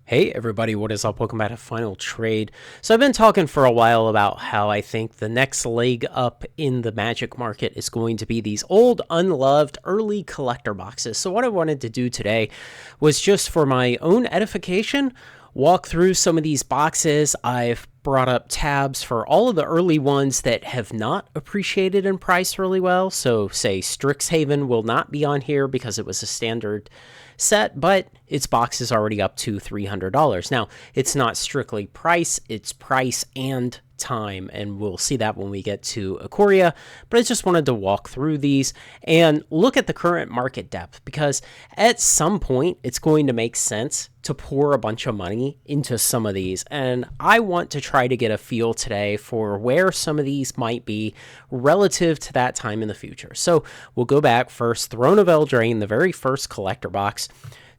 Hey everybody, what is up? Welcome back to Final Trade. So I've been talking for a while about how I think the next leg up in the Magic market is going to be these old, unloved, early collector boxes. So what I wanted to do today was just for my own edification, walk through some of these boxes. I've brought up tabs for all of the early ones that have not appreciated in price really well. So say Strixhaven will not be on here because it was a standard set, but its box is already up to $300. Now, it's not strictly price, it's price and time, and we'll see that when we get to Ikoria, but I just wanted to walk through these and look at the current market depth, because at some point it's going to make sense to pour a bunch of money into some of these, and I want to try to get a feel today for where some of these might be relative to that time in the future. So we'll go back first. Throne of Eldraine, the very first collector box,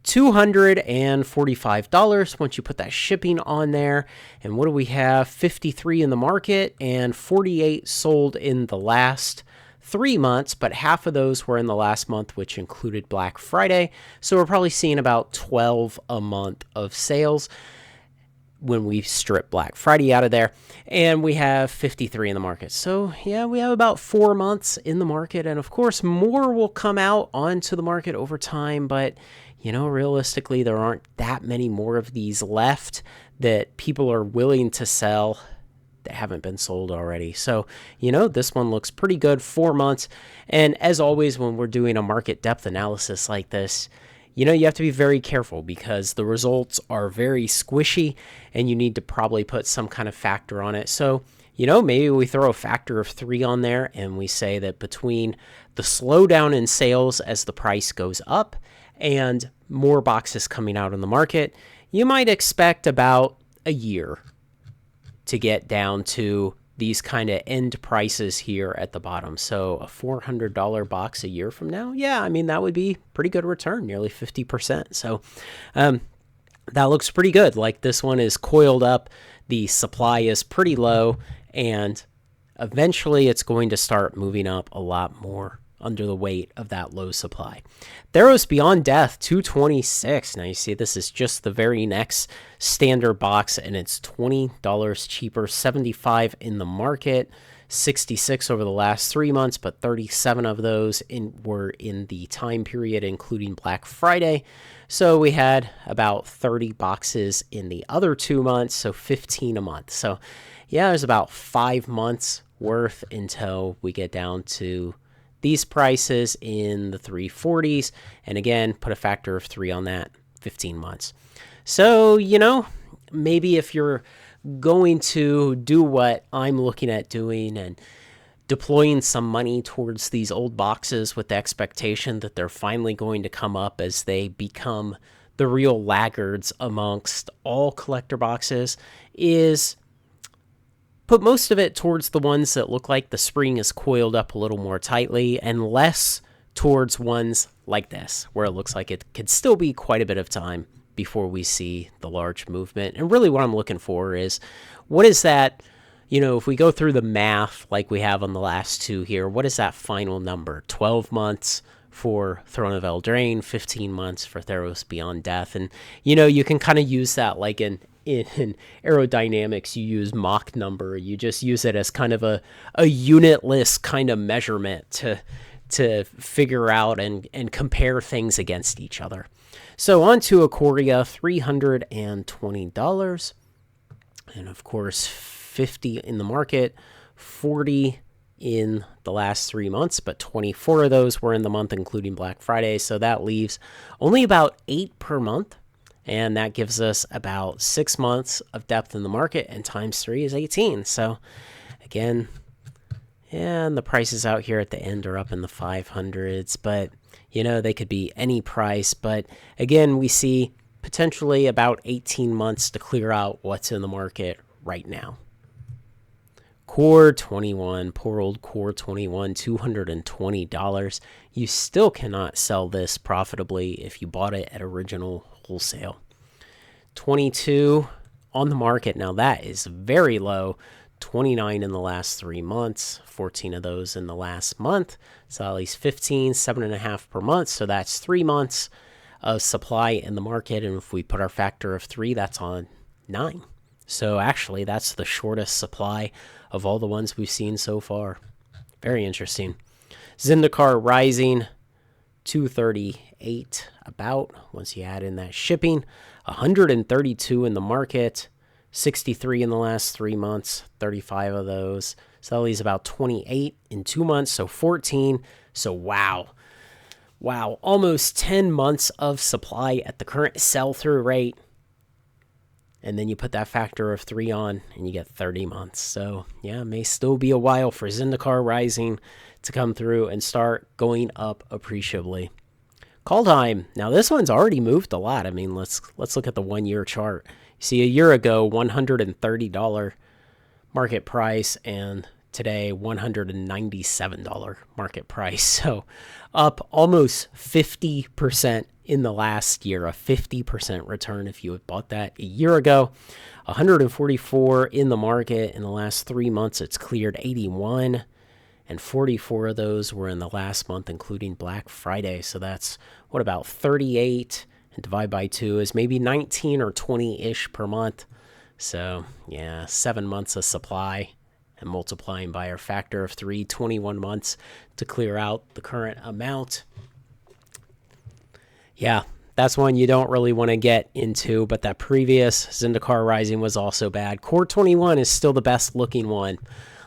$245 once you put that shipping on there. And what do we have? 53 in the market and 48 sold in the last 3 months, but half of those were in the last month, which included Black Friday. So we're probably seeing about 12 a month of sales when we strip Black Friday out of there. And we have 53 in the market. So yeah, we have about 4 months in the market. And of course, more will come out onto the market over time, but realistically, there aren't that many more of these left that people are willing to sell that haven't been sold already. So, this one looks pretty good, 4 months. And as always, when we're doing a market depth analysis like this, you have to be very careful because the results are very squishy and you need to probably put some kind of factor on it. So, maybe we throw a factor of 3 on there and we say that between the slowdown in sales as the price goes up and more boxes coming out on the market, you might expect about a year to get down to these kind of end prices here at the bottom. So a $400 box a year from now, yeah, that would be pretty good return, nearly 50%. So that looks pretty good. Like this one is coiled up, the supply is pretty low, and eventually it's going to start moving up a lot more under the weight of that low supply. Theros Beyond Death, $226. Now you see this is just the very next standard box, and it's $20 cheaper, $75 in the market, $66 over the last 3 months, but 37 of those were in the time period including Black Friday. So we had about 30 boxes in the other 2 months, so 15 a month. So yeah, there's about 5 months worth until we get down to these prices in the 340s. And again, put a factor of 3 on that, 15 months. So, maybe if you're going to do what I'm looking at doing and deploying some money towards these old boxes with the expectation that they're finally going to come up as they become the real laggards amongst all collector boxes, is put most of it towards the ones that look like the spring is coiled up a little more tightly, and less towards ones like this, where it looks like it could still be quite a bit of time before we see the large movement. And really what I'm looking for is, what is that, if we go through the math like we have on the last two here, what is that final number? 12 months for Throne of Eldraine, 15 months for Theros Beyond Death. And, you can kind of use that like in aerodynamics, you use Mach number. You just use it as kind of a unitless kind of measurement to figure out and compare things against each other. So on to Ikoria, $320. And of course, 50 in the market, 40 in the last 3 months, but 24 of those were in the month including Black Friday. So that leaves only about 8 per month. And that gives us about 6 months of depth in the market, and times 3 is 18. So again, yeah, and the prices out here at the end are up in the 500s, but they could be any price. But again, we see potentially about 18 months to clear out what's in the market right now. Core 21, poor old Core 21, $220. You still cannot sell this profitably if you bought it at original wholesale. 22 on the market. Now that is very low. 29 in the last 3 months, 14 of those in the last month. So at least 15, 7.5 per month. So that's 3 months of supply in the market. And if we put our factor of 3, that's on 9. So actually, that's the shortest supply of all the ones we've seen so far. Very interesting. Zendikar rising 238 about, once you add in that shipping, 132 in the market, 63 in the last 3 months, 35 of those. So that leaves about 28 in 2 months, so 14. So wow, almost 10 months of supply at the current sell-through rate. And then you put that factor of 3 on, and you get 30 months. So yeah, it may still be a while for Zendikar rising to come through and start going up appreciably. Call time. Now this one's already moved a lot. I mean, let's look at the 1-year chart. You see, a year ago, $130 market price, and today $197 market price. So up almost 50% in the last year, a 50% return if you had bought that a year ago. 144 in the market in the last 3 months. It's cleared 81, and 44 of those were in the last month, including Black Friday. So that's what, about 38, and divide by 2 is maybe 19 or 20-ish per month. So yeah, 7 months of supply, and multiplying by our factor of 3, 21 months to clear out the current amount. Yeah, that's one you don't really want to get into, but that previous Zendikar rising was also bad. Core 21 is still the best looking one.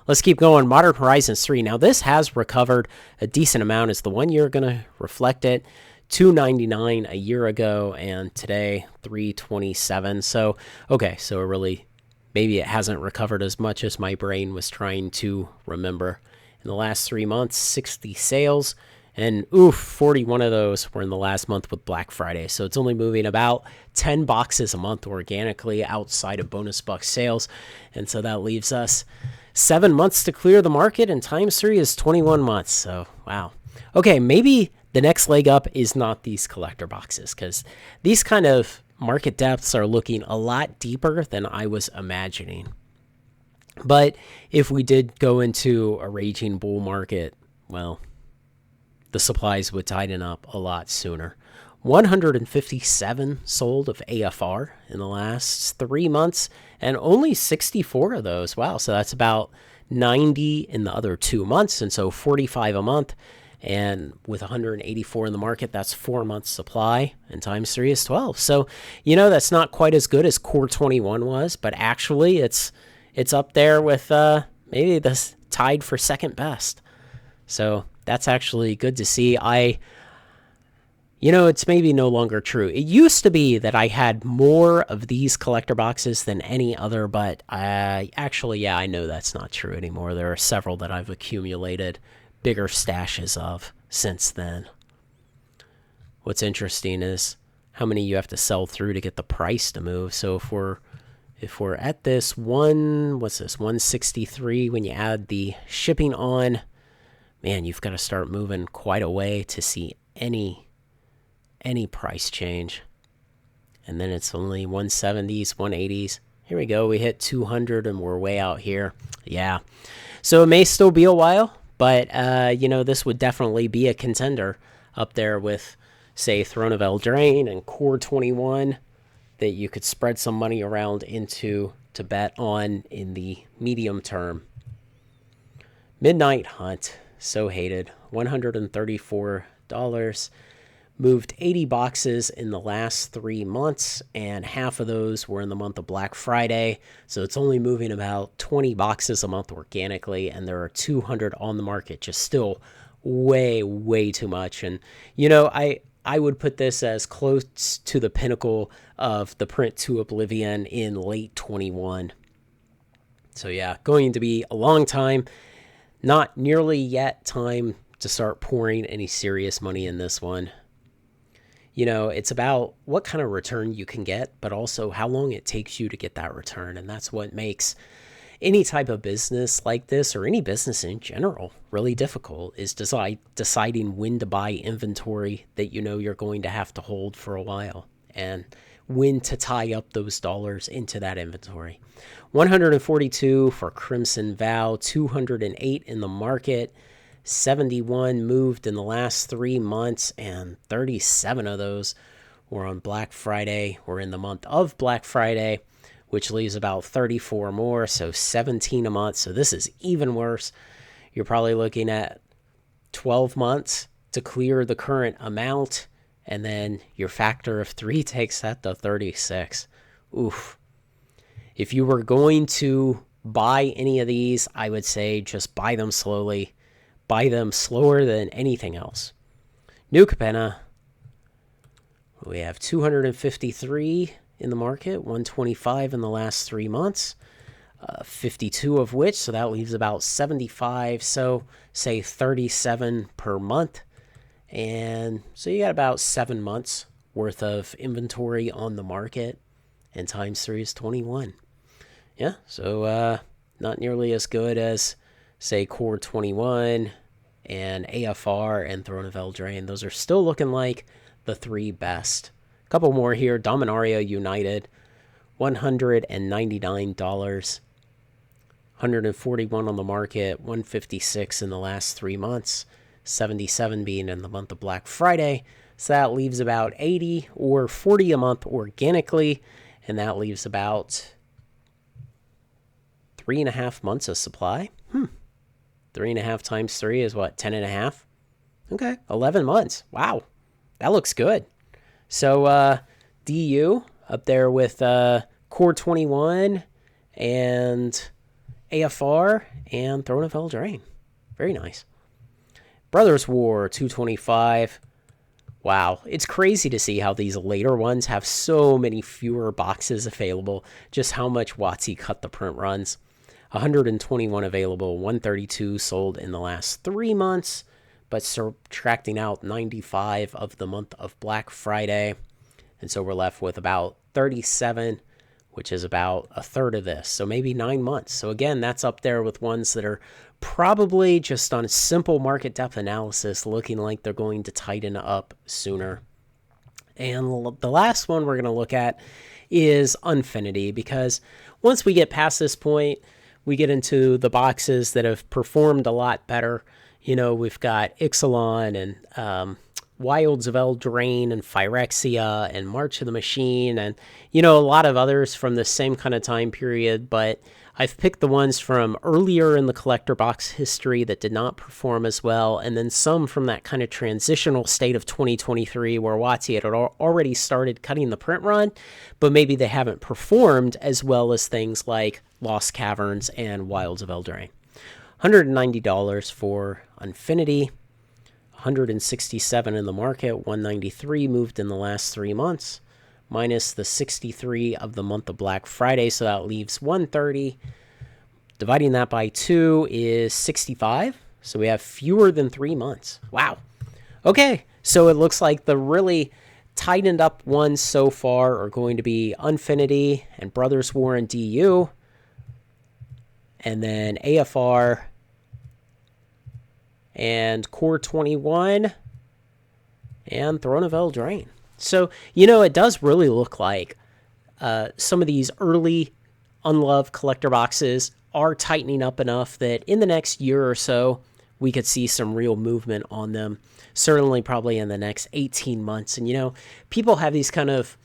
Let's keep going. Modern Horizons 3. Now this has recovered a decent amount. Is the 1 year going to reflect it? $299 a year ago, and today $327. So okay, so really maybe it hasn't recovered as much as my brain was trying to remember. In the last 3 months, 60 sales, and 41 of those were in the last month with Black Friday. So it's only moving about 10 boxes a month organically outside of bonus buck sales. And so that leaves us 7 months to clear the market, and times 3 is 21 months. So wow. Okay, maybe the next leg up is not these collector boxes, because these kind of market depths are looking a lot deeper than I was imagining. But if we did go into a raging bull market, well, the supplies would tighten up a lot sooner. 157 sold of AFR in the last 3 months, and only 64 of those. Wow, so that's about 90 in the other 2 months, and so 45 a month. And with 184 in the market, that's 4 months supply, and times 3 is 12. So, that's not quite as good as Core 21 was, but actually it's up there with maybe the tied for second best. So that's actually good to see. It's maybe no longer true. It used to be that I had more of these collector boxes than any other, but I know that's not true anymore. There are several that I've accumulated bigger stashes of since then. What's interesting is how many you have to sell through to get the price to move. So if we're at this 163, when you add the shipping on, man, you've got to start moving quite a way to see any price change. And then it's only 170s, 180s. Here we go. We hit 200 and we're way out here. Yeah. So it may still be a while, but this would definitely be a contender up there with, say, Throne of Eldraine and Core 21 that you could spread some money around into to bet on in the medium term. Midnight Hunt, so hated, $134. Moved 80 boxes in the last 3 months, and half of those were in the month of Black Friday. So it's only moving about 20 boxes a month organically, and there are 200 on the market, just still way, way too much. And, I would put this as close to the pinnacle of the Print to Oblivion in late 21. So yeah, going to be a long time. Not nearly yet time to start pouring any serious money in this one. It's about what kind of return you can get, but also how long it takes you to get that return. And that's what makes any type of business like this, or any business in general, really difficult, is deciding when to buy inventory that you're going to have to hold for a while, and when to tie up those dollars into that inventory. 142 for Crimson Vow, 208 in the market, 71 moved in the last 3 months, and 37 of those We're on Black Friday. We're in the month of Black Friday, which leaves about 34 more, so 17 a month. So this is even worse. You're probably looking at 12 months to clear the current amount, and then your factor of 3 takes that to 36. Oof. If you were going to buy any of these, I would say just buy them slowly. Buy them slower than anything else. New Capenna, we have 253 in the market, 125 in the last 3 months, 52 of which, so that leaves about 75, so say 37 per month. And so you got about 7 months worth of inventory on the market, and times 3 is 21. Yeah, so not nearly as good as, say, Core 21 and AFR and Throne of Eldraine. Those are still looking like the 3 best. A couple more here. Dominaria United, $199. 141 on the market, 156 in the last 3 months, 77 being in the month of Black Friday. So that leaves about 80 or 40 a month organically, and that leaves about 3.5 months of supply. 3.5 times 3 is what, 10.5? Okay, 11 months. Wow, that looks good. So DU up there with Core 21 and AFR and Throne of Eldraine. Very nice. Brothers War 225. Wow, it's crazy to see how these later ones have so many fewer boxes available. Just how much WotC cut the print runs. 121 available, 132 sold in the last 3 months, but subtracting out 95 of the month of Black Friday. And so we're left with about 37, which is about a third of this. So maybe 9 months. So again, that's up there with ones that are probably just on a simple market depth analysis looking like they're going to tighten up sooner. And the last one we're going to look at is Unfinity, because once we get past this point, we get into the boxes that have performed a lot better. You know, we've got Ixalan and Wilds of Eldraine and Phyrexia and March of the Machine and, you know, a lot of others from the same kind of time period. But I've picked the ones from earlier in the collector box history that did not perform as well, and then some from that kind of transitional state of 2023 where WotC had already started cutting the print run, but maybe they haven't performed as well as things like Lost Caverns and Wilds of Eldraine. $190 for Unfinity, 167 in the market, 193 moved in the last 3 months, minus the 63 of the month of Black Friday, so that leaves 130. Dividing that by 2 is 65, so we have fewer than 3 months. Wow. Okay, so it looks like the really tightened up ones so far are going to be Unfinity and Brothers War and DU, and then AFR and Core 21 and Throne of Eldraine. So, you know, it does really look like some of these early unloved collector boxes are tightening up enough that in the next year or so, we could see some real movement on them. Certainly probably in the next 18 months. And, you know, people have these kind of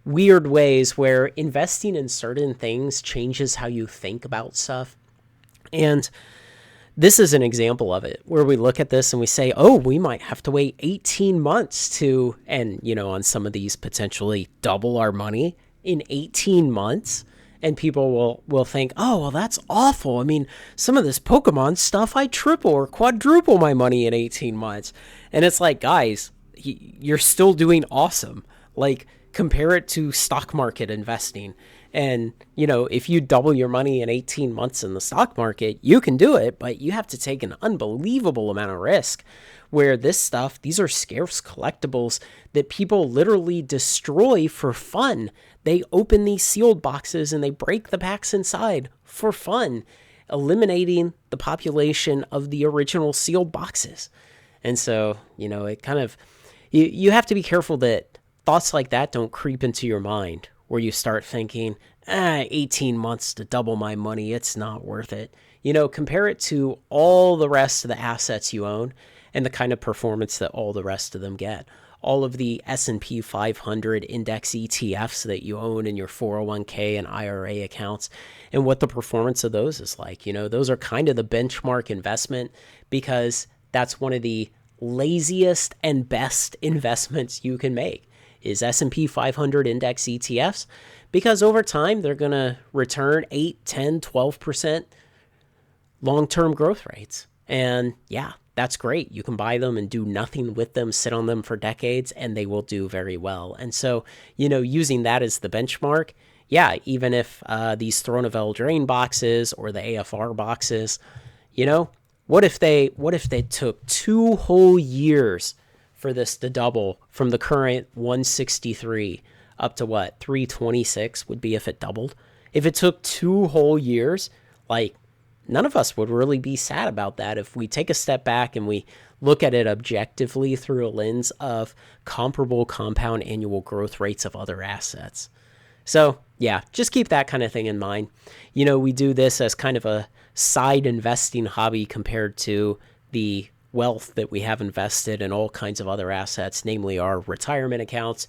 weird ways where investing in certain things changes how you think about stuff. And this is an example of it, where we look at this and we say, oh, we might have to wait 18 months to, and, you know, on some of these potentially double our money in 18 months. And people will think, oh, well, that's awful. I mean, some of this Pokemon stuff, I triple or quadruple my money in 18 months. And it's like, guys, you're still doing awesome. Like, compare it to stock market investing. And, you know, if you double your money in 18 months in the stock market, you can do it, but you have to take an unbelievable amount of risk. Where this stuff, these are scarce collectibles that people literally destroy for fun. They open these sealed boxes and they break the packs inside for fun, eliminating the population of the original sealed boxes. And so, you know, it kind of, you have to be careful that thoughts like that don't creep into your mind, where you start thinking, 18 months to double my money, it's not worth it. You know, compare it to all the rest of the assets you own and the kind of performance that all the rest of them get. all of the S&P 500 index ETFs that you own in your 401k and IRA accounts and what the performance of those is like. Those are kind of the benchmark investment because that's one of the laziest and best investments you can make is S&P 500 index ETFs because over time they're going to return 8, 10, 12% long-term growth rates. And yeah, that's great. You can buy them and do nothing with them, sit on them for decades, and they will do very well. And so, using that as the benchmark, yeah, even if these Thronevel drain boxes or the AFR boxes, what if they took 2 whole years for this to double from the current 163 up to what 326 would be if it doubled? If it took 2 whole years, like none of us would really be sad about that if we take a step back and we look at it objectively through a lens of comparable compound annual growth rates of other assets. So yeah, just keep that kind of thing in mind. We do this as kind of a side investing hobby compared to the wealth that we have invested in all kinds of other assets, namely our retirement accounts.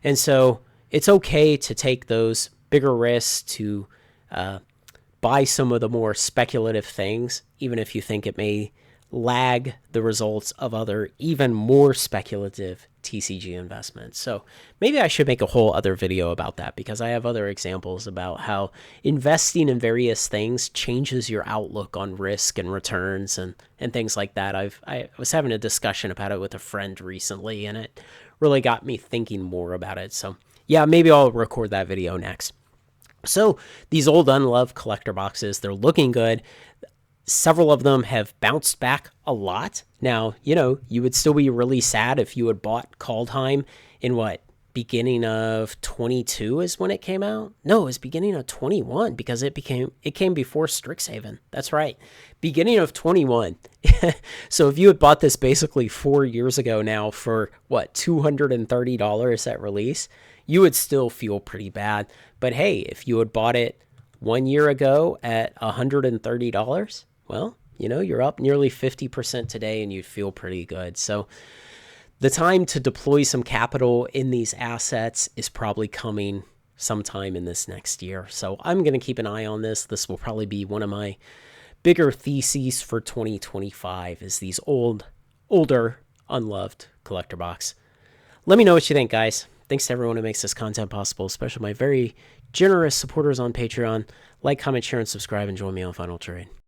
And so it's okay to take those bigger risks to buy some of the more speculative things, even if you think it may lag the results of other even more speculative TCG investments. So maybe I should make a whole other video about that because I have other examples about how investing in various things changes your outlook on risk and returns and things like that. I was having a discussion about it with a friend recently and it really got me thinking more about it. So yeah, maybe I'll record that video next. So these old unloved collector boxes, they're looking good. Several of them have bounced back a lot. Now, you would still be really sad if you had bought Kaldheim in beginning of 22 is when it came out? No, it was beginning of 21 because it came before Strixhaven. That's right. Beginning of 21. So if you had bought this basically 4 years ago now for $230 at release, you would still feel pretty bad. But hey, if you had bought it 1 year ago at $130, well, you're up nearly 50% today and you'd feel pretty good. So the time to deploy some capital in these assets is probably coming sometime in this next year. So I'm going to keep an eye on this. This will probably be one of my bigger theses for 2025 is these older, unloved collector box. Let me know what you think, guys. Thanks to everyone who makes this content possible, especially my very generous supporters on Patreon. Like, comment, share, and subscribe, and join me on Final Trade.